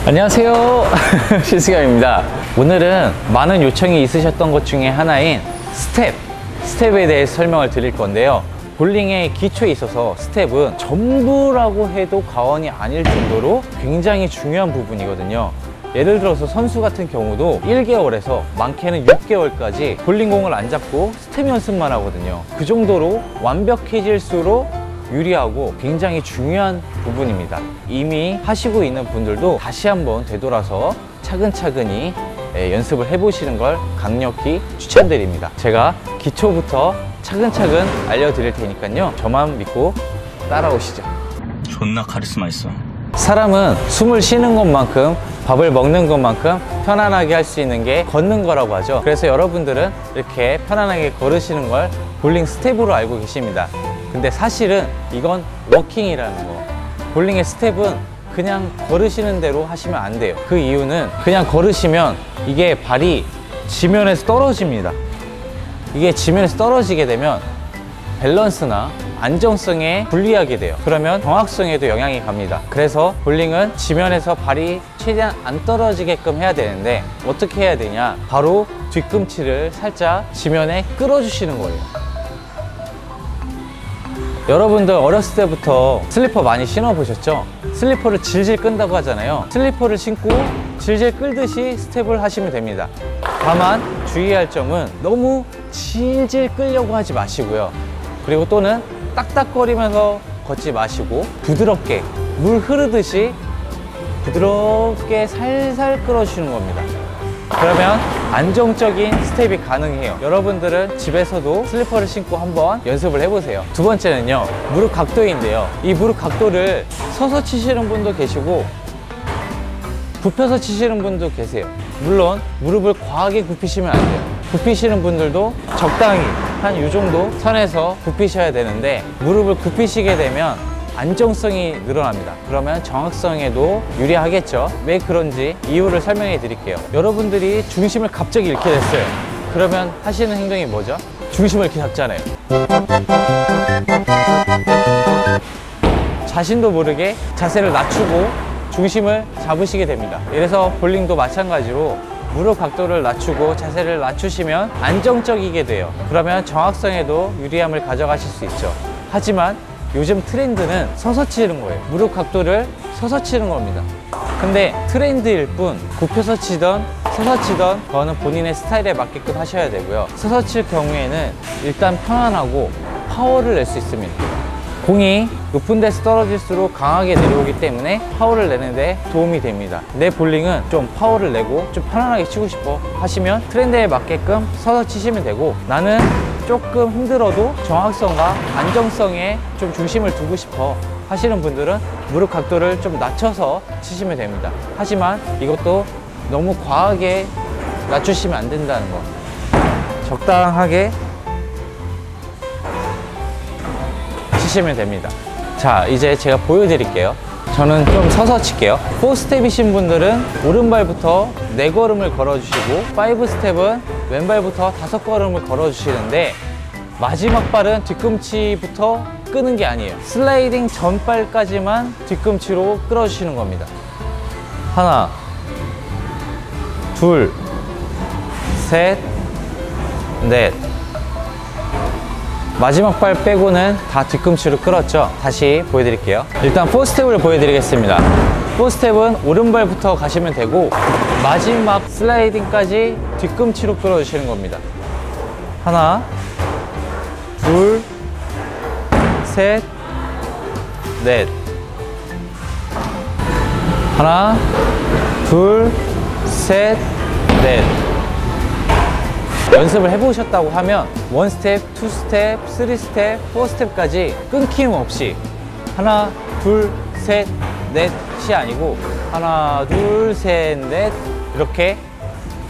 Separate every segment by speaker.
Speaker 1: 안녕하세요. 실수경입니다. 오늘은 많은 요청이 있으셨던 것 중에 하나인 스텝에 대해서 설명을 드릴 건데요. 볼링의 기초에 있어서 스텝은 전부라고 해도 과언이 아닐 정도로 굉장히 중요한 부분이거든요. 예를 들어서 선수 같은 경우도 1개월에서 많게는 6개월까지 볼링공을 안 잡고 스텝 연습만 하거든요. 그 정도로 완벽해질수록 유리하고 굉장히 중요한 부분입니다. 이미 하시고 있는 분들도 다시 한번 되돌아서 차근차근히 연습을 해보시는 걸 강력히 추천드립니다. 제가 기초부터 차근차근 알려드릴 테니까요. 저만 믿고 따라오시죠.
Speaker 2: 존나 카리스마 있어.
Speaker 1: 사람은 숨을 쉬는 것만큼 밥을 먹는 것만큼 편안하게 할 수 있는 게 걷는 거라고 하죠. 그래서 여러분들은 이렇게 편안하게 걸으시는 걸 볼링 스텝으로 알고 계십니다. 근데 사실은 이건 워킹이라는 거. 볼링의 스텝은 그냥 걸으시는 대로 하시면 안 돼요. 그 이유는 그냥 걸으시면 이게 발이 지면에서 떨어집니다. 이게 지면에서 떨어지게 되면 밸런스나 안정성에 불리하게 돼요. 그러면 정확성에도 영향이 갑니다. 그래서 볼링은 지면에서 발이 최대한 안 떨어지게끔 해야 되는데 어떻게 해야 되냐? 바로 뒤꿈치를 살짝 지면에 끌어주시는 거예요. 여러분들 어렸을 때부터 슬리퍼 많이 신어보셨죠? 슬리퍼를 질질 끈다고 하잖아요. 슬리퍼를 신고 질질 끌듯이 스텝을 하시면 됩니다. 다만 주의할 점은 너무 질질 끌려고 하지 마시고요. 그리고 또는 딱딱거리면서 걷지 마시고 부드럽게 물 흐르듯이 부드럽게 살살 끌어주시는 겁니다. 그러면 안정적인 스텝이 가능해요. 여러분들은 집에서도 슬리퍼를 신고 한번 연습을 해보세요. 두 번째는요, 무릎 각도인데요. 이 무릎 각도를 서서 치시는 분도 계시고 굽혀서 치시는 분도 계세요. 물론 무릎을 과하게 굽히시면 안 돼요. 굽히시는 분들도 적당히 한 이 정도 선에서 굽히셔야 되는데 무릎을 굽히시게 되면 안정성이 늘어납니다. 그러면 정확성에도 유리하겠죠. 왜 그런지 이유를 설명해 드릴게요. 여러분들이 중심을 갑자기 잃게 됐어요. 그러면 하시는 행동이 뭐죠? 중심을 이렇게 잡잖아요. 자신도 모르게 자세를 낮추고 중심을 잡으시게 됩니다. 이래서 볼링도 마찬가지로 무릎 각도를 낮추고 자세를 낮추시면 안정적이게 돼요. 그러면 정확성에도 유리함을 가져가실 수 있죠. 하지만 요즘 트렌드는 서서 치는 거예요. 무릎 각도를 서서 치는 겁니다. 근데 트렌드일 뿐 굽혀서 치던 서서 치던 그거는 본인의 스타일에 맞게끔 하셔야 되고요. 서서 칠 경우에는 일단 편안하고 파워를 낼 수 있습니다. 공이 높은 데서 떨어질수록 강하게 내려오기 때문에 파워를 내는데 도움이 됩니다. 내 볼링은 좀 파워를 내고 좀 편안하게 치고 싶어 하시면 트렌드에 맞게끔 서서 치시면 되고, 나는 조금 힘들어도 정확성과 안정성에 좀 중심을 두고 싶어 하시는 분들은 무릎 각도를 좀 낮춰서 치시면 됩니다. 하지만 이것도 너무 과하게 낮추시면 안 된다는 거. 적당하게 치시면 됩니다. 자, 이제 제가 보여드릴게요. 저는 좀 서서 칠게요. 4스텝이신 분들은 오른발부터 4걸음을 걸어주시고 5스텝은 왼발부터 5걸음을 걸어주시는데 마지막 발은 뒤꿈치부터 끄는 게 아니에요. 슬라이딩 전발까지만 뒤꿈치로 끌어주시는 겁니다. 하나, 둘, 셋, 넷. 마지막 발 빼고는 다 뒤꿈치로 끌었죠. 다시 보여드릴게요. 일단 4스텝을 보여드리겠습니다. 4스텝은 오른발부터 가시면 되고 마지막 슬라이딩까지 뒤꿈치로 끌어주시는 겁니다. 하나, 둘, 셋, 넷. 하나, 둘, 셋, 넷. 연습을 해보셨다고 하면 1스텝, 2스텝, 3스텝, 4스텝까지 끊김없이 하나, 둘, 셋, 넷이 아니고 하나, 둘, 셋, 넷 이렇게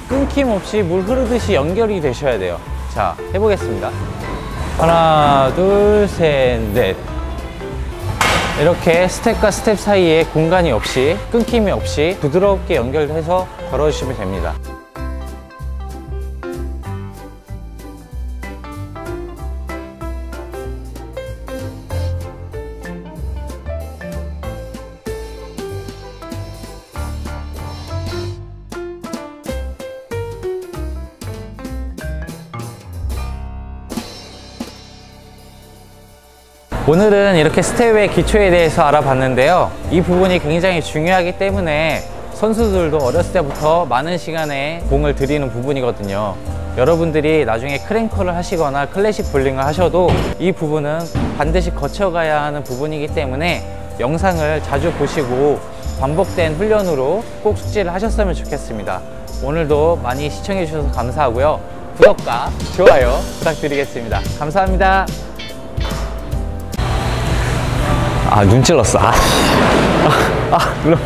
Speaker 1: 끊김없이 물 흐르듯이 연결이 되셔야 돼요. 자, 해보겠습니다. 하나, 둘, 셋, 넷. 이렇게 스텝과 스텝 사이에 공간이 없이 끊김이 없이 부드럽게 연결해서 걸어주시면 됩니다. 오늘은 이렇게 스텝의 기초에 대해서 알아봤는데요. 이 부분이 굉장히 중요하기 때문에 선수들도 어렸을 때부터 많은 시간에 공을 들이는 부분이거든요. 여러분들이 나중에 크랭커를 하시거나 클래식 볼링을 하셔도 이 부분은 반드시 거쳐가야 하는 부분이기 때문에 영상을 자주 보시고 반복된 훈련으로 꼭 숙지를 하셨으면 좋겠습니다. 오늘도 많이 시청해 주셔서 감사하고요. 구독과 좋아요 부탁드리겠습니다. 감사합니다. 눈 찔렀어. 물론.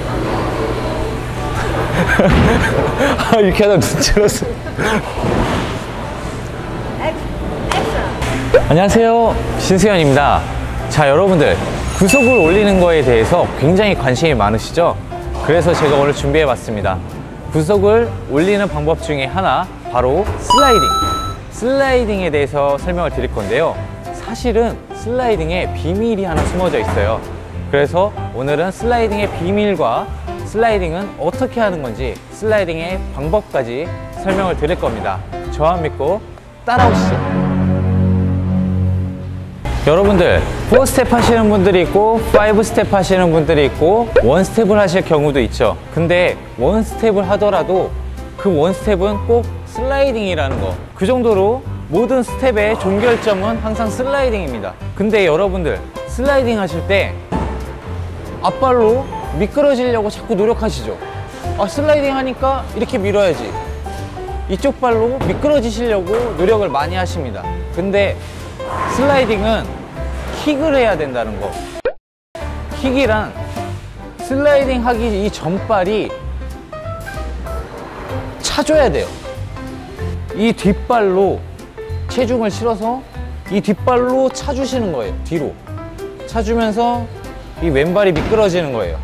Speaker 1: 이렇게 하다 눈 찔렀어. 안녕하세요, 신수현입니다. 자, 여러분들 구속을 올리는 거에 대해서 굉장히 관심이 많으시죠? 그래서 제가 오늘 준비해 봤습니다. 구속을 올리는 방법 중에 하나, 바로 슬라이딩에 대해서 설명을 드릴 건데요. 사실은 슬라이딩에 비밀이 하나 숨어져 있어요. 그래서 오늘은 슬라이딩의 비밀과 슬라이딩은 어떻게 하는 건지, 슬라이딩의 방법까지 설명을 드릴 겁니다. 저만 믿고 따라오시죠. 여러분들 4스텝 하시는 분들이 있고 5스텝 하시는 분들이 있고 1스텝을 하실 경우도 있죠. 근데 1스텝을 하더라도 그 1스텝은 꼭 슬라이딩이라는 거, 그 정도로 모든 스텝의 종결점은 항상 슬라이딩입니다. 근데 여러분들 슬라이딩 하실 때 앞발로 미끄러지려고 자꾸 노력하시죠. 슬라이딩 하니까 이렇게 밀어야지, 이쪽 발로 미끄러지시려고 노력을 많이 하십니다. 근데 슬라이딩은 킥을 해야 된다는 거. 킥이란 슬라이딩 하기 이 전발이 차줘야 돼요. 이 뒷발로 체중을 실어서 이 뒷발로 차주시는 거예요. 뒤로 차주면서 이 왼발이 미끄러지는 거예요.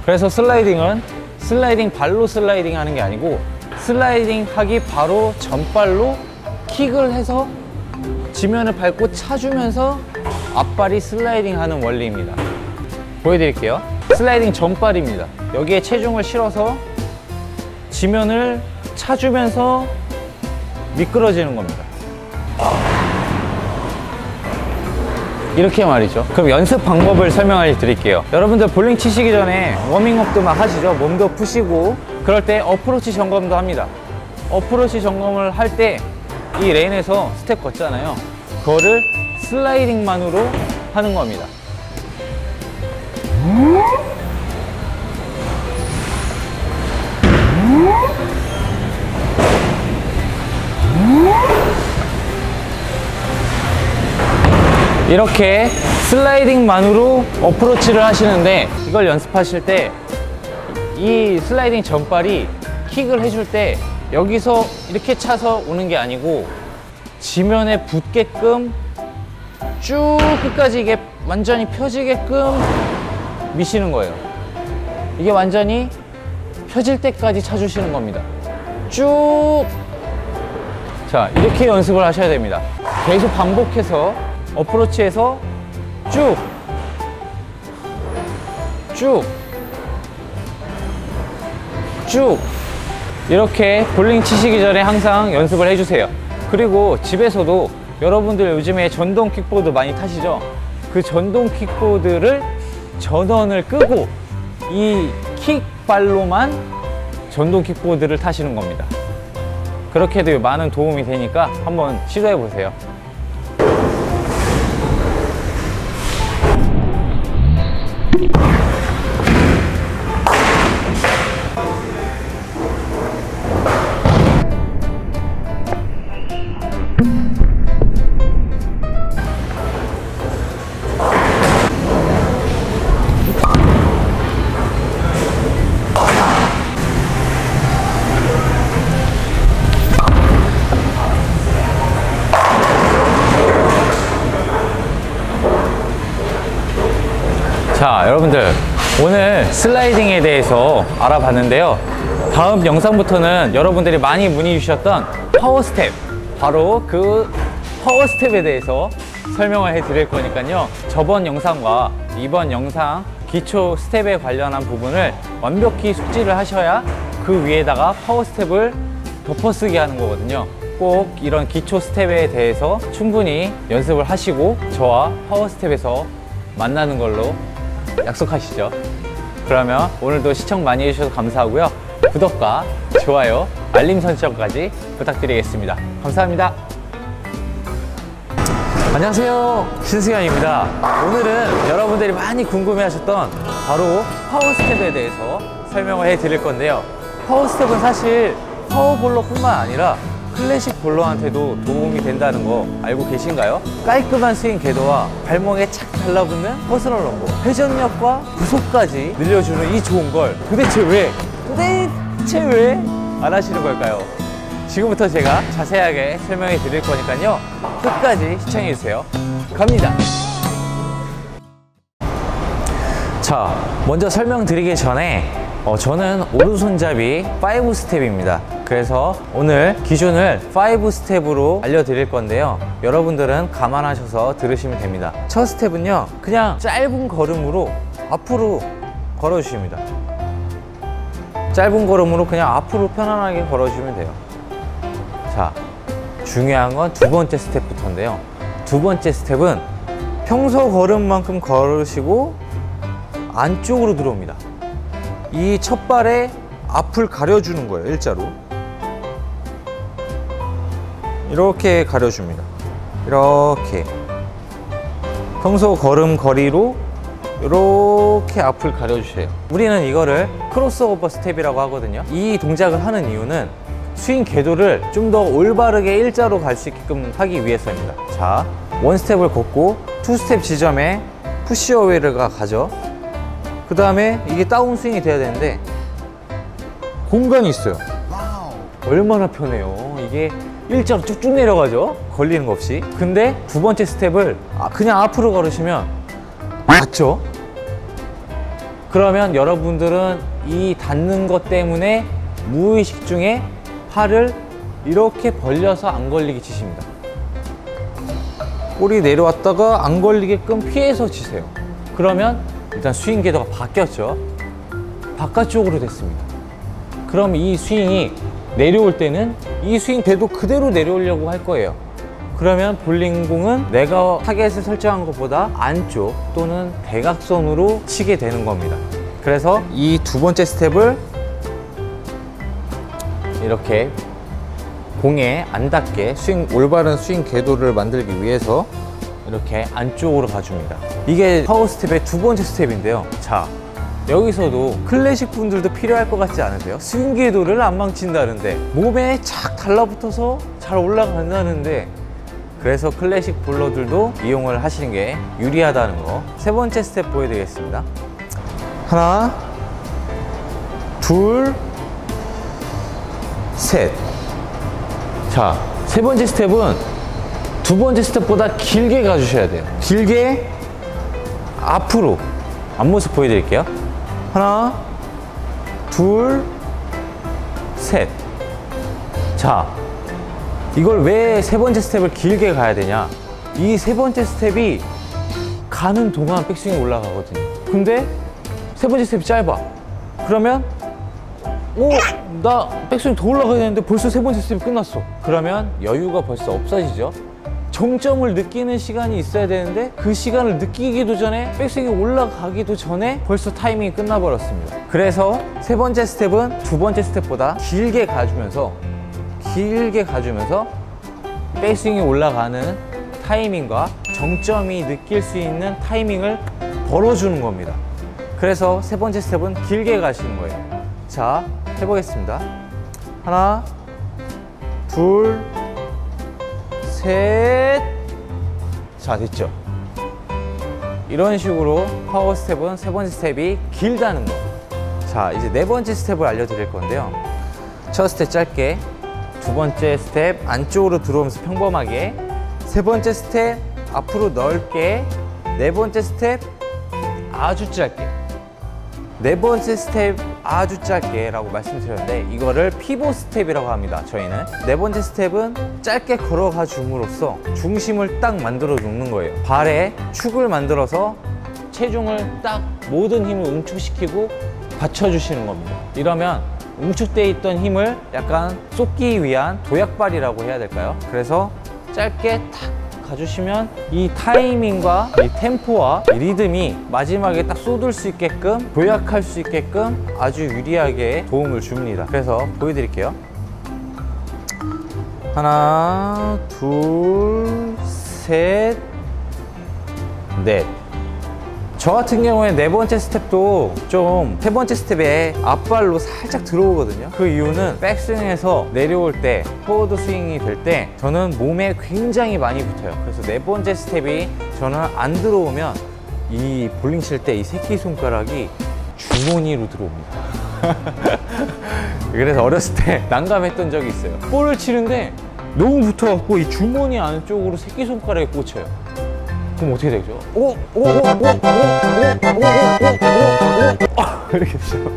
Speaker 1: 그래서 슬라이딩은 슬라이딩 발로 슬라이딩 하는 게 아니고 슬라이딩 하기 바로 전발로 킥을 해서 지면을 밟고 차주면서 앞발이 슬라이딩 하는 원리입니다. 보여드릴게요. 슬라이딩 전발입니다. 여기에 체중을 실어서 지면을 차주면서 미끄러지는 겁니다. 이렇게 말이죠. 그럼 연습 방법을 설명해 드릴게요. 여러분들 볼링 치시기 전에 워밍업도 막 하시죠. 몸도 푸시고 그럴 때 어프로치 점검도 합니다. 어프로치 점검을 할 때 이 레인에서 스텝 걷잖아요. 그거를 슬라이딩만으로 하는 겁니다. 이렇게 슬라이딩만으로 어프로치를 하시는데, 이걸 연습하실 때 이 슬라이딩 전발이 킥을 해줄 때 여기서 이렇게 차서 오는 게 아니고 지면에 붙게끔 쭉 끝까지 이게 완전히 펴지게끔 미시는 거예요. 이게 완전히 펴질 때까지 차주시는 겁니다. 쭉. 자, 이렇게 연습을 하셔야 됩니다. 계속 반복해서 어프로치에서 쭉, 쭉, 쭉, 이렇게 볼링 치시기 전에 항상 연습을 해주세요. 그리고 집에서도 여러분들 요즘에 전동 킥보드 많이 타시죠? 그 전동 킥보드를 전원을 끄고 이 킥발로만 전동 킥보드를 타시는 겁니다. 그렇게 해도 많은 도움이 되니까 한번 시도해 보세요. 자, 여러분들 오늘 슬라이딩에 대해서 알아봤는데요. 다음 영상부터는 여러분들이 많이 문의 주셨던 파워 스텝, 바로 그 파워 스텝에 대해서 설명을 해 드릴 거니까요. 저번 영상과 이번 영상 기초 스텝에 관련한 부분을 완벽히 숙지를 하셔야 그 위에다가 파워 스텝을 덮어쓰기 하는 거거든요. 꼭 꼭 이런 기초 스텝에 대해서 충분히 연습을 하시고 저와 파워 스텝에서 만나는 걸로 약속하시죠. 그러면 오늘도 시청 많이 해주셔서 감사하고요. 구독과 좋아요, 알림 설정까지 부탁드리겠습니다. 감사합니다. 안녕하세요, 신승현입니다. 오늘은 여러분들이 많이 궁금해하셨던 바로 파워 스텝에 대해서 설명을 해드릴 건데요. 파워 스텝은 사실 파워 볼러뿐만 아니라 클래식 볼러한테도 도움이 된다는 거 알고 계신가요? 깔끔한 스윙 궤도와 발목에 착 달라붙는 퍼스널 럼버, 회전력과 구속까지 늘려주는 이 좋은 걸 도대체 왜 안 하시는 걸까요? 지금부터 제가 자세하게 설명해 드릴 거니까요, 끝까지 시청해 주세요. 갑니다. 자, 먼저 설명드리기 전에 저는 오른손잡이 5 스텝입니다. 그래서 오늘 기준을 5 스텝으로 알려드릴 건데요, 여러분들은 감안하셔서 들으시면 됩니다. 첫 스텝은요, 그냥 짧은 걸음으로 앞으로 걸어주십니다. 짧은 걸음으로 그냥 앞으로 편안하게 걸어주시면 돼요. 자, 중요한 건 두 번째 스텝부터인데요, 두 번째 스텝은 평소 걸음만큼 걸으시고 안쪽으로 들어옵니다. 이 첫 발에 앞을 가려주는 거예요. 일자로 이렇게 가려줍니다. 이렇게 평소 걸음 거리로 이렇게 앞을 가려주세요. 우리는 이거를 크로스오버 스텝이라고 하거든요. 이 동작을 하는 이유는 스윙 궤도를 좀 더 올바르게 일자로 갈 수 있게끔 하기 위해서입니다. 자, 원 스텝을 걷고 투 스텝 지점에 푸시 어웨이가 가죠. 그 다음에 이게 다운 스윙이 돼야 되는데 공간이 있어요. 얼마나 편해요. 이게 일자로 쭉쭉 내려가죠, 걸리는 거 없이. 근데 두 번째 스텝을 그냥 앞으로 걸으시면 닿죠. 그러면 여러분들은 이 닿는 것 때문에 무의식 중에 팔을 이렇게 벌려서 안 걸리게 치십니다. 볼이 내려왔다가 안 걸리게끔 피해서 치세요. 그러면 일단 스윙 궤도가 바뀌었죠. 바깥쪽으로 됐습니다. 그럼 이 스윙이 내려올 때는 이 스윙 궤도 그대로 내려오려고 할 거예요. 그러면 볼링공은 내가 타겟을 설정한 것보다 안쪽 또는 대각선으로 치게 되는 겁니다. 그래서 이 두 번째 스텝을 이렇게 공에 안 닿게 올바른 스윙 궤도를 만들기 위해서 이렇게 안쪽으로 가줍니다. 이게 파워 스텝의 두 번째 스텝인데요. 자, 여기서도 클래식 분들도 필요할 것 같지 않으세요? 스윙 궤도를 안 망친다는데, 몸에 착 달라붙어서 잘 올라간다는데, 그래서 클래식 볼러들도 이용을 하시는 게 유리하다는 거. 세 번째 스텝 보여드리겠습니다. 하나, 둘, 셋. 자, 세 번째 스텝은 두 번째 스텝보다 길게 가주셔야 돼요. 길게 앞으로. 앞모습 보여드릴게요. 하나, 둘, 셋. 자, 이걸 왜 세 번째 스텝을 길게 가야 되냐? 이 세 번째 스텝이 가는 동안 백스윙이 올라가거든요. 근데 세 번째 스텝이 짧아. 그러면 나 백스윙 더 올라가야 되는데 벌써 세 번째 스텝이 끝났어. 그러면 여유가 벌써 없어지죠. 정점을 느끼는 시간이 있어야 되는데 그 시간을 느끼기도 전에, 백스윙이 올라가기도 전에 벌써 타이밍이 끝나버렸습니다. 그래서 세 번째 스텝은 두 번째 스텝보다 길게 가주면서 백스윙이 올라가는 타이밍과 정점이 느낄 수 있는 타이밍을 벌어주는 겁니다. 그래서 세 번째 스텝은 길게 가시는 거예요. 자, 해보겠습니다. 하나, 둘, 셋. 자, 됐죠? 이런 식으로 파워 스텝은 세 번째 스텝이 길다는 거. 자, 이제 네 번째 스텝을 알려드릴 건데요. 첫 스텝 짧게, 두 번째 스텝 안쪽으로 들어오면서 평범하게, 세 번째 스텝 앞으로 넓게, 네 번째 스텝 아주 짧게. 네 번째 스텝 아주 짧게 라고 말씀드렸는데, 이거를 피봇 스텝이라고 합니다. 저희는 네 번째 스텝은 짧게 걸어가 줌으로써 중심을 딱 만들어 놓는 거예요. 발에 축을 만들어서 체중을 딱 모든 힘을 응축시키고 받쳐주시는 겁니다. 이러면 응축되어 있던 힘을 약간 쏟기 위한 도약발이라고 해야 될까요? 그래서 짧게 탁 가주시면 이 타이밍과 이 템포와 이 리듬이 마지막에 딱 쏟을 수 있게끔, 도약할 수 있게끔 아주 유리하게 도움을 줍니다. 그래서 보여드릴게요. 하나, 둘, 셋, 넷. 저 같은 경우에 네 번째 스텝도 좀 세 번째 스텝에 앞발로 살짝 들어오거든요. 그 이유는 백스윙에서 내려올 때, 포워드 스윙이 될 때 저는 몸에 굉장히 많이 붙어요. 그래서 네 번째 스텝이 저는 안 들어오면 이 볼링 칠 때 이 새끼손가락이 주머니로 들어옵니다. 그래서 어렸을 때 난감했던 적이 있어요. 볼을 치는데 너무 붙어갖고 이 주머니 안쪽으로 새끼손가락에 꽂혀요. 그럼 어떻게 되죠? 이렇게 되죠.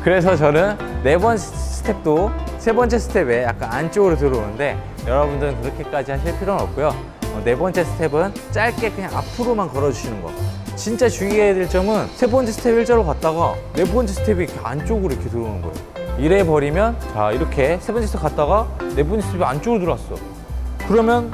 Speaker 1: 그래서 저는 네 번째 스텝도 세 번째 스텝에 약간 안쪽으로 들어오는데 여러분들은 그렇게까지 하실 필요는 없고요. 네 번째 스텝은 짧게 그냥 앞으로만 걸어주시는 거. 진짜 주의해야 될 점은 세 번째 스텝 일자로 갔다가 네 번째 스텝이 이렇게 안쪽으로 이렇게 들어오는 거예요. 이래 버리면 자 이렇게 세 번째 스텝 갔다가 네 번째 스텝이 안쪽으로 들어왔어. 그러면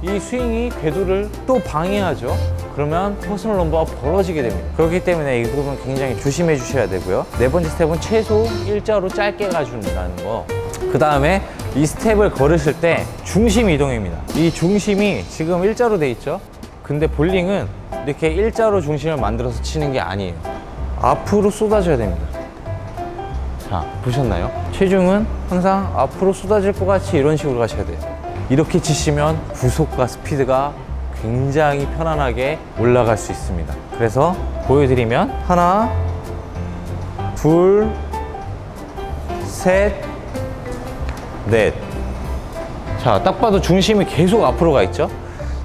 Speaker 1: 이 스윙이 궤도를 또 방해하죠. 그러면 퍼스널 넘버가 벌어지게 됩니다. 그렇기 때문에 이 부분 굉장히 조심해 주셔야 되고요. 네 번째 스텝은 최소 일자로 짧게 가준다는 거. 그 다음에 이 스텝을 걸으실 때 중심 이동입니다. 이 중심이 지금 일자로 돼 있죠. 근데 볼링은 이렇게 일자로 중심을 만들어서 치는 게 아니에요. 앞으로 쏟아져야 됩니다. 자, 보셨나요? 체중은 항상 앞으로 쏟아질 것 같이 이런 식으로 가셔야 돼요. 이렇게 치시면 구속과 스피드가 굉장히 편안하게 올라갈 수 있습니다. 그래서 보여드리면 하나, 둘, 셋, 넷. 자, 딱 봐도 중심이 계속 앞으로 가 있죠.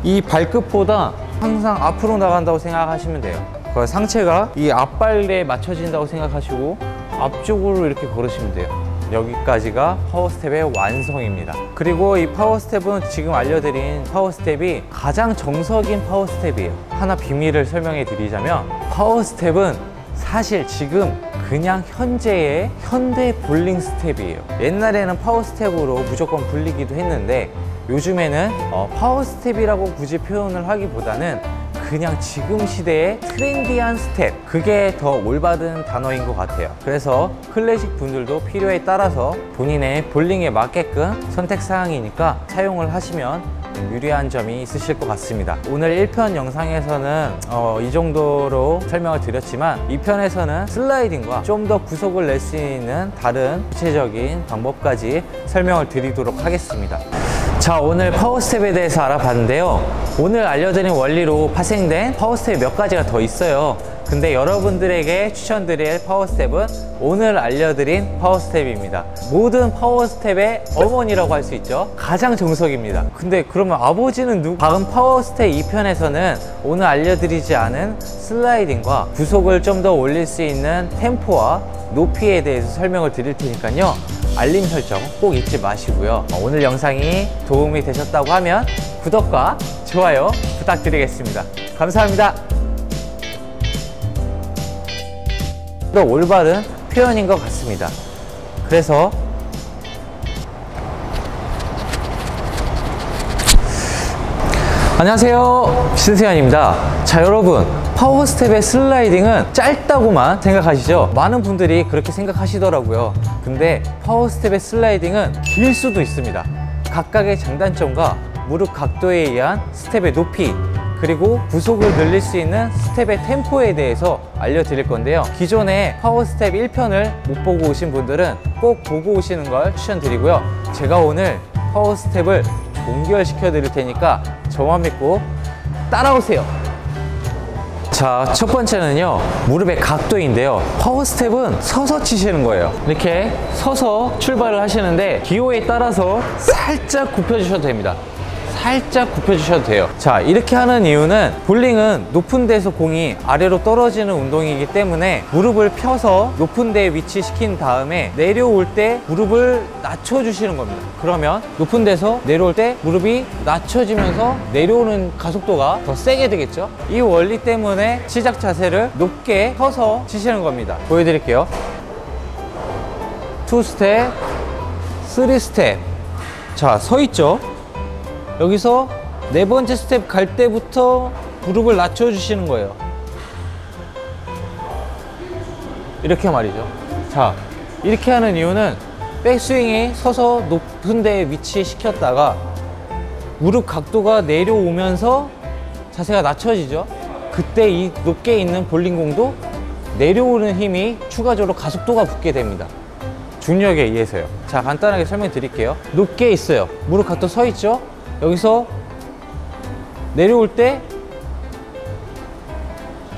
Speaker 1: 이 발끝보다 항상 앞으로 나간다고 생각하시면 돼요. 상체가 이 앞발에 맞춰진다고 생각하시고 앞쪽으로 이렇게 걸으시면 돼요. 여기까지가 파워스텝의 완성입니다. 그리고 이 파워스텝은 지금 알려드린 파워스텝이 가장 정석인 파워스텝이에요. 하나 비밀을 설명해 드리자면 파워스텝은 사실 지금 그냥 현재의 현대 볼링 스텝이에요. 옛날에는 파워스텝으로 무조건 불리기도 했는데 요즘에는 파워스텝이라고 굳이 표현을 하기보다는 그냥 지금 시대의 트렌디한 스텝, 그게 더 올바른 단어인 것 같아요. 그래서 클래식 분들도 필요에 따라서 본인의 볼링에 맞게끔 선택사항이니까 사용을 하시면 유리한 점이 있으실 것 같습니다. 오늘 1편 영상에서는 이 정도로 설명을 드렸지만 2편에서는 슬라이딩과 좀 더 구속을 낼 수 있는 다른 구체적인 방법까지 설명을 드리도록 하겠습니다. 자, 오늘 파워스텝에 대해서 알아봤는데요. 오늘 알려드린 원리로 파생된 파워스텝이 몇 가지가 더 있어요. 근데 여러분들에게 추천드릴 파워스텝은 오늘 알려드린 파워스텝입니다. 모든 파워스텝의 어머니라고 할 수 있죠. 가장 정석입니다. 근데 그러면 아버지는 누구? 다음 파워스텝 2편에서는 오늘 알려드리지 않은 슬라이딩과 구속을 좀 더 올릴 수 있는 템포와 높이에 대해서 설명을 드릴 테니까요. 알림 설정 꼭 잊지 마시고요. 오늘 영상이 도움이 되셨다고 하면 구독과 좋아요 부탁드리겠습니다. 감사합니다. 더 올바른 표현인 것 같습니다. 그래서 안녕하세요, 신세현입니다. 자, 여러분, 파워스텝의 슬라이딩은 짧다고만 생각하시죠? 많은 분들이 그렇게 생각하시더라고요. 근데 파워스텝의 슬라이딩은 길 수도 있습니다. 각각의 장단점과 무릎 각도에 의한 스텝의 높이, 그리고 구속을 늘릴 수 있는 스텝의 템포에 대해서 알려드릴 건데요. 기존에 파워스텝 1편을 못 보고 오신 분들은 꼭 보고 오시는 걸 추천드리고요. 제가 오늘 파워스텝을 동결시켜 드릴 테니까 저만 믿고 따라오세요. 자, 첫 번째는요, 무릎의 각도인데요. 파워스텝은 서서 치시는 거예요. 이렇게 서서 출발을 하시는데 기호에 따라서 살짝 굽혀주셔도 됩니다. 살짝 굽혀주셔도 돼요. 자, 이렇게 하는 이유는 볼링은 높은 데서 공이 아래로 떨어지는 운동이기 때문에 무릎을 펴서 높은 데에 위치시킨 다음에 내려올 때 무릎을 낮춰주시는 겁니다. 그러면 높은 데서 내려올 때 무릎이 낮춰지면서 내려오는 가속도가 더 세게 되겠죠. 이 원리 때문에 시작 자세를 높게 펴서 치시는 겁니다. 보여드릴게요. 2스텝, 3스텝. 자, 서 있죠? 여기서 네 번째 스텝 갈 때부터 무릎을 낮춰주시는 거예요. 이렇게 말이죠. 자, 이렇게 하는 이유는 백스윙이 서서 높은 데에 위치시켰다가 무릎 각도가 내려오면서 자세가 낮춰지죠. 그때 이 높게 있는 볼링공도 내려오는 힘이 추가적으로 가속도가 붙게 됩니다. 중력에 의해서요. 자, 간단하게 설명드릴게요. 높게 있어요. 무릎 각도 서 있죠. 여기서 내려올 때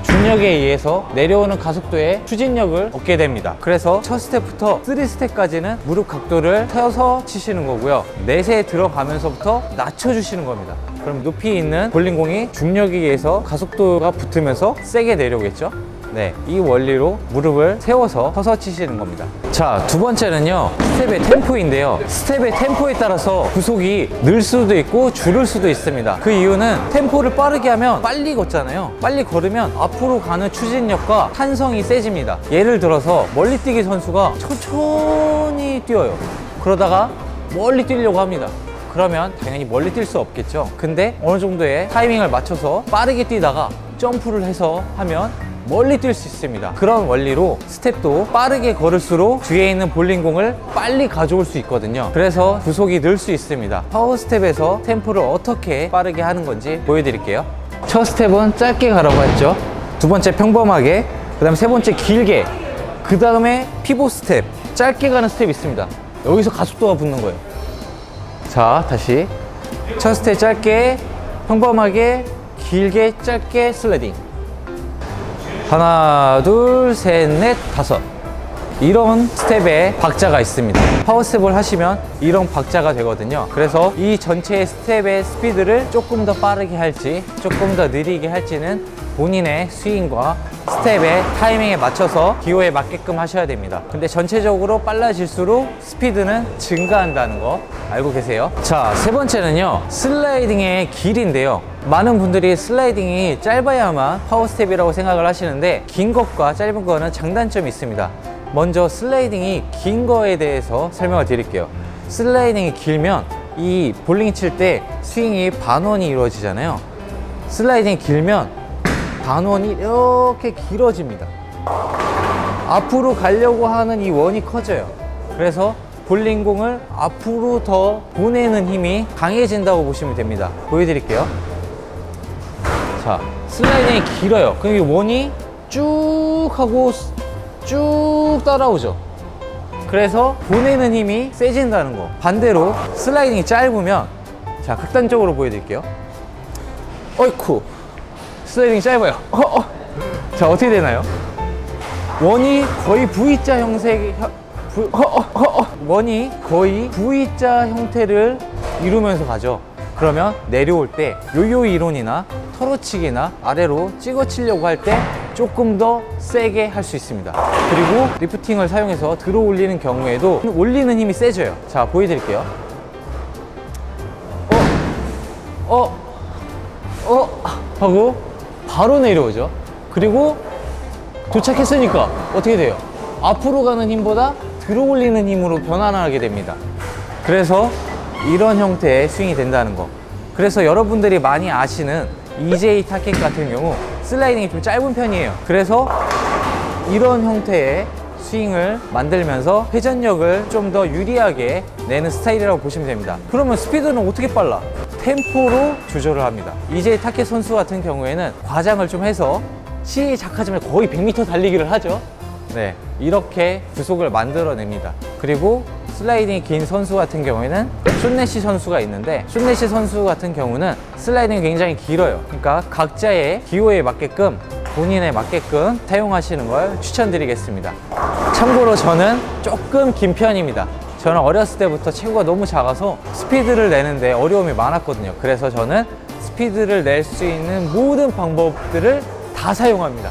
Speaker 1: 중력에 의해서 내려오는 가속도에 추진력을 얻게 됩니다. 그래서 첫 스텝부터 3스텝까지는 무릎 각도를 서서 치시는 거고요. 넷에 들어가면서부터 낮춰주시는 겁니다. 그럼 높이 있는 볼링공이 중력에 의해서 가속도가 붙으면서 세게 내려오겠죠. 네, 이 원리로 무릎을 세워서 서서 치시는 겁니다. 자, 두 번째는요, 스텝의 템포인데요. 스텝의 템포에 따라서 구속이 늘 수도 있고 줄을 수도 있습니다. 그 이유는 템포를 빠르게 하면 빨리 걷잖아요. 빨리 걸으면 앞으로 가는 추진력과 탄성이 세집니다. 예를 들어서 멀리뛰기 선수가 천천히 뛰어요. 그러다가 멀리 뛰려고 합니다. 그러면 당연히 멀리 뛸 수 없겠죠. 근데 어느 정도의 타이밍을 맞춰서 빠르게 뛰다가 점프를 해서 하면 멀리 뛸 수 있습니다. 그런 원리로 스텝도 빠르게 걸을수록 뒤에 있는 볼링공을 빨리 가져올 수 있거든요. 그래서 구속이 늘 수 있습니다. 파워 스텝에서 템포를 어떻게 빠르게 하는 건지 보여드릴게요. 첫 스텝은 짧게 가라고 했죠. 두 번째 평범하게, 그 다음에 세 번째 길게, 그 다음에 피봇 스텝, 짧게 가는 스텝이 있습니다. 여기서 가속도가 붙는 거예요. 자, 다시 첫 스텝 짧게, 평범하게, 길게, 짧게 슬라이딩. 하나, 둘, 셋, 넷, 다섯. 이런 스텝에 박자가 있습니다. 파워 스텝을 하시면 이런 박자가 되거든요. 그래서 이 전체 스텝의 스피드를 조금 더 빠르게 할지 조금 더 느리게 할지는 본인의 스윙과 스텝의 타이밍에 맞춰서 기호에 맞게끔 하셔야 됩니다. 근데 전체적으로 빨라질수록 스피드는 증가한다는 거 알고 계세요? 자, 세 번째는요, 슬라이딩의 길인데요. 많은 분들이 슬라이딩이 짧아야만 파워 스텝이라고 생각을 하시는데 긴 것과 짧은 거는 장단점이 있습니다. 먼저 슬라이딩이 긴 거에 대해서 설명을 드릴게요. 슬라이딩이 길면 이 볼링 칠 때 스윙이 반원이 이루어지잖아요. 슬라이딩이 길면 반원이 이렇게 길어집니다. 앞으로 가려고 하는 이 원이 커져요. 그래서 볼링공을 앞으로 더 보내는 힘이 강해진다고 보시면 됩니다. 보여드릴게요. 자, 슬라이딩이 길어요. 그럼 이 원이 쭉 하고 쭉 따라오죠. 그래서 보내는 힘이 세진다는 거. 반대로 슬라이딩이 짧으면, 자, 극단적으로 보여드릴게요. 어이쿠, 슬라이딩이 짧아요. 자, 어떻게 되나요? 원이 거의 V자 형색, 원이 거의 V자 형태를 이루면서 가죠. 그러면 내려올 때 요요 이론이나 털어치기나 아래로 찍어 치려고 할 때 조금 더 세게 할 수 있습니다. 그리고 리프팅을 사용해서 들어 올리는 경우에도 올리는 힘이 세져요. 자, 보여드릴게요. 하고 바로 내려오죠. 그리고 도착했으니까 어떻게 돼요? 앞으로 가는 힘보다 들어 올리는 힘으로 변환하게 됩니다. 그래서 이런 형태의 스윙이 된다는 거. 그래서 여러분들이 많이 아시는 EJ 타켓 같은 경우 슬라이딩이 좀 짧은 편이에요. 그래서 이런 형태의 스윙을 만들면서 회전력을 좀 더 유리하게 내는 스타일이라고 보시면 됩니다. 그러면 스피드는 어떻게 빨라? 템포로 조절을 합니다. EJ 타켓 선수 같은 경우에는 과장을 좀 해서 시작하자면 거의 100m 달리기를 하죠. 네, 이렇게 구속을 만들어냅니다. 그리고 슬라이딩이 긴 선수 같은 경우에는 숏내시 선수가 있는데, 숏내시 선수 같은 경우는 슬라이딩이 굉장히 길어요. 그러니까 각자의 기호에 맞게끔, 본인에 맞게끔 사용하시는 걸 추천드리겠습니다. 참고로 저는 조금 긴 편입니다. 저는 어렸을 때부터 체구가 너무 작아서 스피드를 내는데 어려움이 많았거든요. 그래서 저는 스피드를 낼 수 있는 모든 방법들을 다 사용합니다.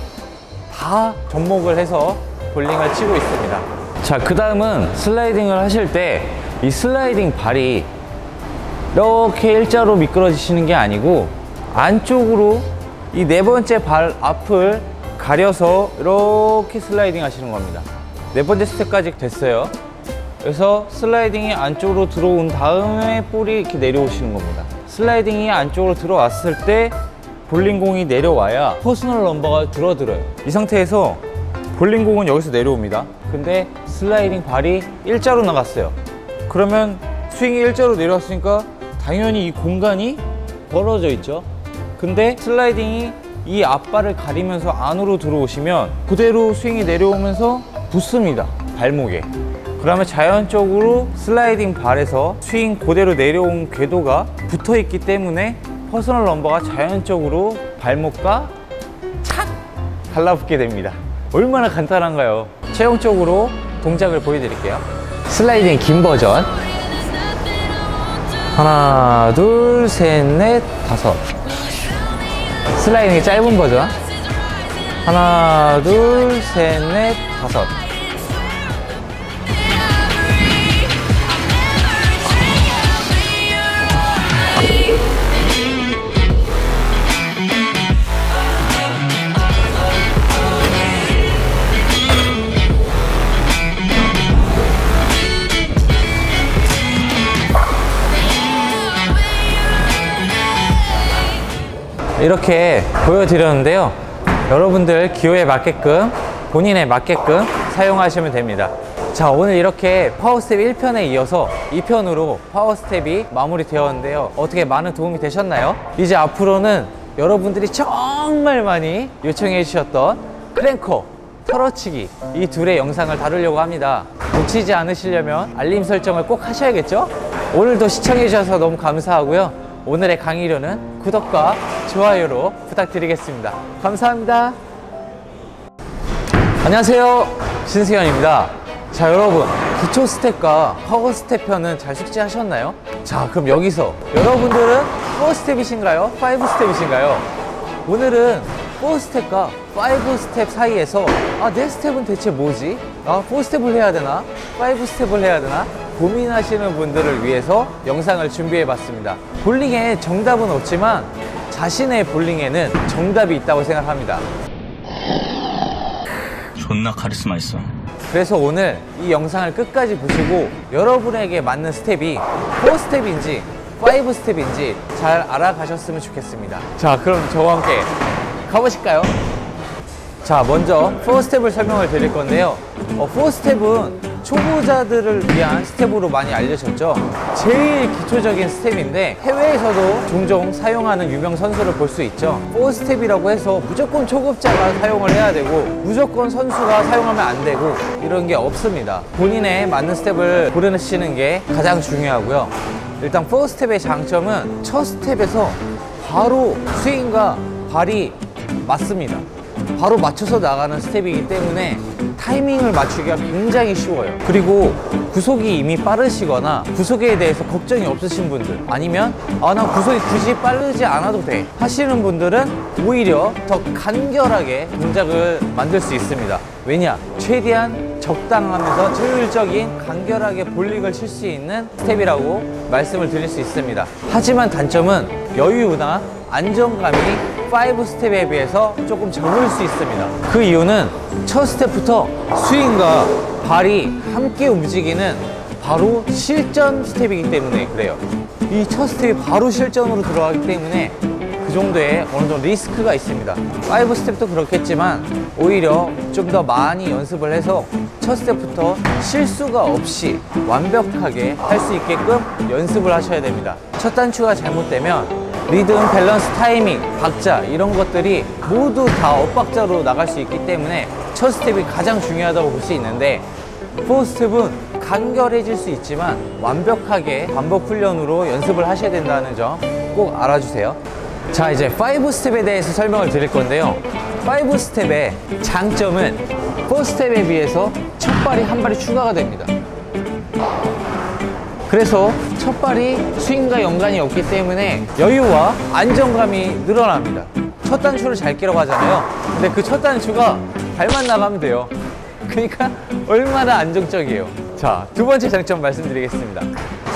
Speaker 1: 다 접목을 해서 볼링을 치고 있습니다. 자, 그 다음은 슬라이딩을 하실 때 이 슬라이딩 발이 이렇게 일자로 미끄러지시는 게 아니고 안쪽으로 이 네 번째 발 앞을 가려서 이렇게 슬라이딩 하시는 겁니다. 네 번째 스텝까지 됐어요. 그래서 슬라이딩이 안쪽으로 들어온 다음에 볼이 이렇게 내려오시는 겁니다. 슬라이딩이 안쪽으로 들어왔을 때 볼링공이 내려와야 퍼스널 넘버가 줄어들어요. 이 상태에서 볼링공은 여기서 내려옵니다. 근데 슬라이딩 발이 일자로 나갔어요. 그러면 스윙이 일자로 내려왔으니까 당연히 이 공간이 벌어져 있죠. 근데 슬라이딩이 이 앞발을 가리면서 안으로 들어오시면 그대로 스윙이 내려오면서 붙습니다, 발목에. 그러면 자연적으로 슬라이딩 발에서 스윙 그대로 내려온 궤도가 붙어 있기 때문에 퍼스널 넘버가 자연적으로 발목과 착 달라붙게 됩니다. 얼마나 간단한가요? 최종적으로 동작을 보여드릴게요. 슬라이딩 긴 버전. 하나, 둘, 셋, 넷, 다섯. 슬라이딩 짧은 버전. 하나, 둘, 셋, 넷, 다섯. 이렇게 보여드렸는데요. 여러분들 기호에 맞게끔, 본인에 맞게끔 사용하시면 됩니다. 자, 오늘 이렇게 파워스텝 1편에 이어서 2편으로 파워스텝이 마무리되었는데요. 어떻게 많은 도움이 되셨나요? 이제 앞으로는 여러분들이 정말 많이 요청해 주셨던 크랭커, 털어치기, 이 둘의 영상을 다루려고 합니다. 놓치지 않으시려면 알림 설정을 꼭 하셔야겠죠? 오늘도 시청해 주셔서 너무 감사하고요. 오늘의 강의료는 구독과 좋아요로 부탁드리겠습니다. 감사합니다. 안녕하세요, 신승현입니다. 자, 여러분, 기초 스텝과 파워 스텝 편은 잘 숙지하셨나요? 자, 그럼 여기서 여러분들은 4스텝이신가요? 5스텝이신가요? 오늘은 4스텝과 5스텝 사이에서 내 스텝은 대체 뭐지? 4스텝을 해야 되나? 5스텝을 해야 되나? 고민하시는 분들을 위해서 영상을 준비해 봤습니다. 볼링에 정답은 없지만 자신의 볼링에는 정답이 있다고 생각합니다.
Speaker 2: 존나 카리스마 있어.
Speaker 1: 그래서 오늘 이 영상을 끝까지 보시고 여러분에게 맞는 스텝이 4스텝인지 5스텝인지 잘 알아가셨으면 좋겠습니다. 자, 그럼 저와 함께 가보실까요? 자, 먼저 4스텝을 설명을 드릴 건데요. 4스텝은 초보자들을 위한 스텝으로 많이 알려졌죠. 제일 기초적인 스텝인데 해외에서도 종종 사용하는 유명 선수를 볼 수 있죠. 4스텝이라고 해서 무조건 초급자가 사용을 해야 되고 무조건 선수가 사용하면 안 되고 이런 게 없습니다. 본인에 맞는 스텝을 고르시는 게 가장 중요하고요. 일단 4스텝의 장점은 첫 스텝에서 바로 스윙과 발이 맞습니다. 바로 맞춰서 나가는 스텝이기 때문에 타이밍을 맞추기가 굉장히 쉬워요. 그리고 구속이 이미 빠르시거나 구속에 대해서 걱정이 없으신 분들, 아니면 나 구속이 굳이 빠르지 않아도 돼 하시는 분들은 오히려 더 간결하게 동작을 만들 수 있습니다. 왜냐? 최대한 적당하면서 효율적인 간결하게 볼링을 칠 수 있는 스텝이라고 말씀을 드릴 수 있습니다. 하지만 단점은 여유나 안정감이 5스텝에 비해서 조금 적을 수 있습니다. 그 이유는 첫 스텝부터 스윙과 발이 함께 움직이는 바로 실전 스텝이기 때문에 그래요. 이 첫 스텝이 바로 실전으로 들어가기 때문에 그 정도의 어느 정도 리스크가 있습니다. 5스텝도 그렇겠지만 오히려 좀 더 많이 연습을 해서 첫 스텝부터 실수가 없이 완벽하게 할 수 있게끔 연습을 하셔야 됩니다. 첫 단추가 잘못되면 리듬, 밸런스, 타이밍, 박자 이런 것들이 모두 다 엇박자로 나갈 수 있기 때문에 첫 스텝이 가장 중요하다고 볼 수 있는데 4스텝은 간결해질 수 있지만 완벽하게 반복 훈련으로 연습을 하셔야 된다는 점 꼭 알아주세요. 자, 이제 5스텝에 대해서 설명을 드릴 건데요. 5스텝의 장점은 4스텝에 비해서 첫 발이 한 발이 추가가 됩니다. 그래서 첫 발이 스윙과 연관이 없기 때문에 여유와 안정감이 늘어납니다. 첫 단추를 잘 끼라고 하잖아요. 근데 그 첫 단추가 발만 나가면 돼요. 그러니까 얼마나 안정적이에요. 자, 두 번째 장점 말씀드리겠습니다.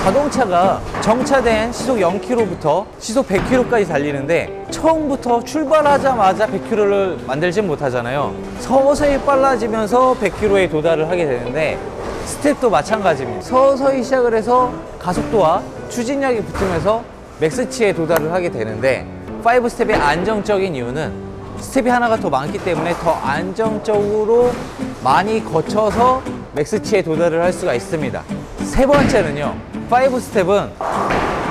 Speaker 1: 자동차가 정차된 시속 0km부터 시속 100km까지 달리는데 처음부터 출발하자마자 100km를 만들진 못하잖아요. 서서히 빨라지면서 100km에 도달을 하게 되는데 스텝도 마찬가지입니다. 서서히 시작을 해서 가속도와 추진력이 붙으면서 맥스치에 도달을 하게 되는데 5스텝의 안정적인 이유는 스텝이 하나가 더 많기 때문에 더 안정적으로 많이 거쳐서 맥스치에 도달을 할 수가 있습니다. 세 번째는요, 5스텝은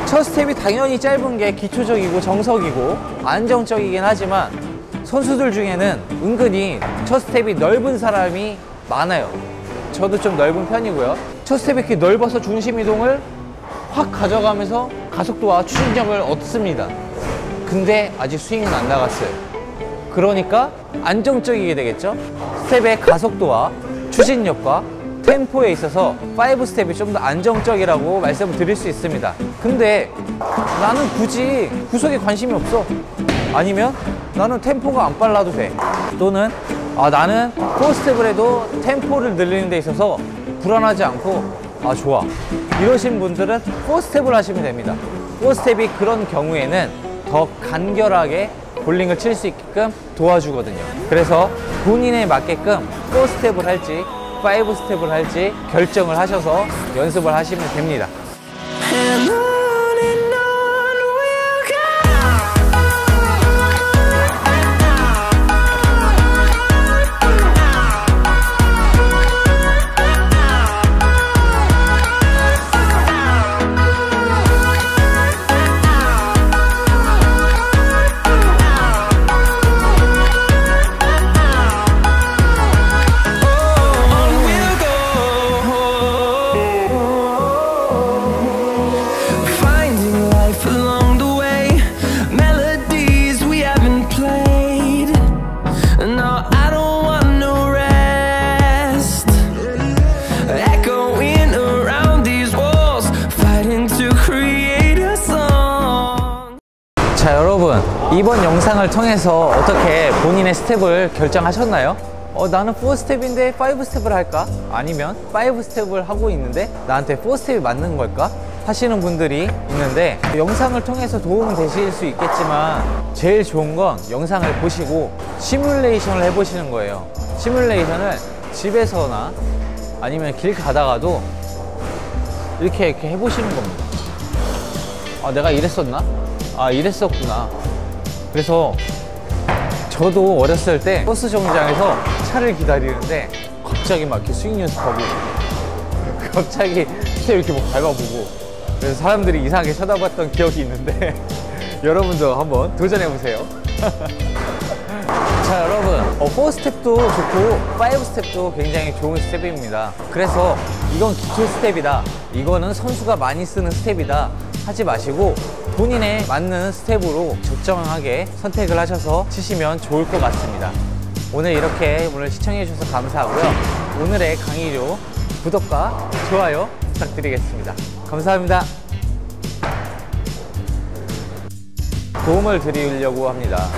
Speaker 1: 첫 스텝이 당연히 짧은 게 기초적이고 정석이고 안정적이긴 하지만 선수들 중에는 은근히 첫 스텝이 넓은 사람이 많아요. 저도 좀 넓은 편이고요. 첫 스텝이 이렇게 넓어서 중심 이동을 확 가져가면서 가속도와 추진력을 얻습니다. 근데 아직 스윙은 안 나갔어요. 그러니까 안정적이게 되겠죠? 스텝의 가속도와 추진력과 템포에 있어서 5스텝이 좀 더 안정적이라고 말씀을 드릴 수 있습니다. 근데 나는 굳이 구속에 관심이 없어. 아니면 나는 템포가 안 빨라도 돼. 또는 나는 4스텝을 해도 템포를 늘리는 데 있어서 불안하지 않고 좋아. 이러신 분들은 4스텝을 하시면 됩니다. 4스텝이 그런 경우에는 더 간결하게 볼링을 칠 수 있게끔 도와주거든요. 그래서 본인에 맞게끔 4스텝을 할지 5스텝을 할지 결정을 하셔서 연습을 하시면 됩니다. 자, 여러분, 이번 영상을 통해서 어떻게 본인의 스텝을 결정하셨나요? 나는 4스텝인데 5스텝을 할까? 아니면 5스텝을 하고 있는데 나한테 4스텝이 맞는 걸까? 하시는 분들이 있는데 영상을 통해서 도움은 되실 수 있겠지만 제일 좋은 건 영상을 보시고 시뮬레이션을 해보시는 거예요. 시뮬레이션을 집에서나 아니면 길 가다가도 이렇게 해보시는 겁니다. 내가 이랬었나? 이랬었구나. 그래서 저도 어렸을 때 버스 정류장에서 차를 기다리는데 갑자기 막 이렇게 스윙 연습하고 갑자기 스텝 이렇게 막 밟아보고 그래서 사람들이 이상하게 쳐다봤던 기억이 있는데 여러분도 한번 도전해보세요. 자, 여러분, 4스텝도 좋고 5스텝도 굉장히 좋은 스텝입니다. 그래서 이건 기초 스텝이다, 이거는 선수가 많이 쓰는 스텝이다 하지 마시고 본인에 맞는 스텝으로 적정하게 선택을 하셔서 치시면 좋을 것 같습니다. 오늘 시청해 주셔서 감사하고요. 오늘의 강의료 구독과 좋아요 부탁드리겠습니다. 감사합니다. 도움을 드리려고 합니다.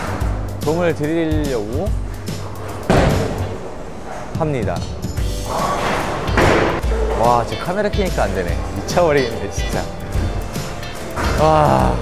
Speaker 1: 와, 제 카메라 켜니까 안 되네. 미쳐버리겠네, 진짜. 와.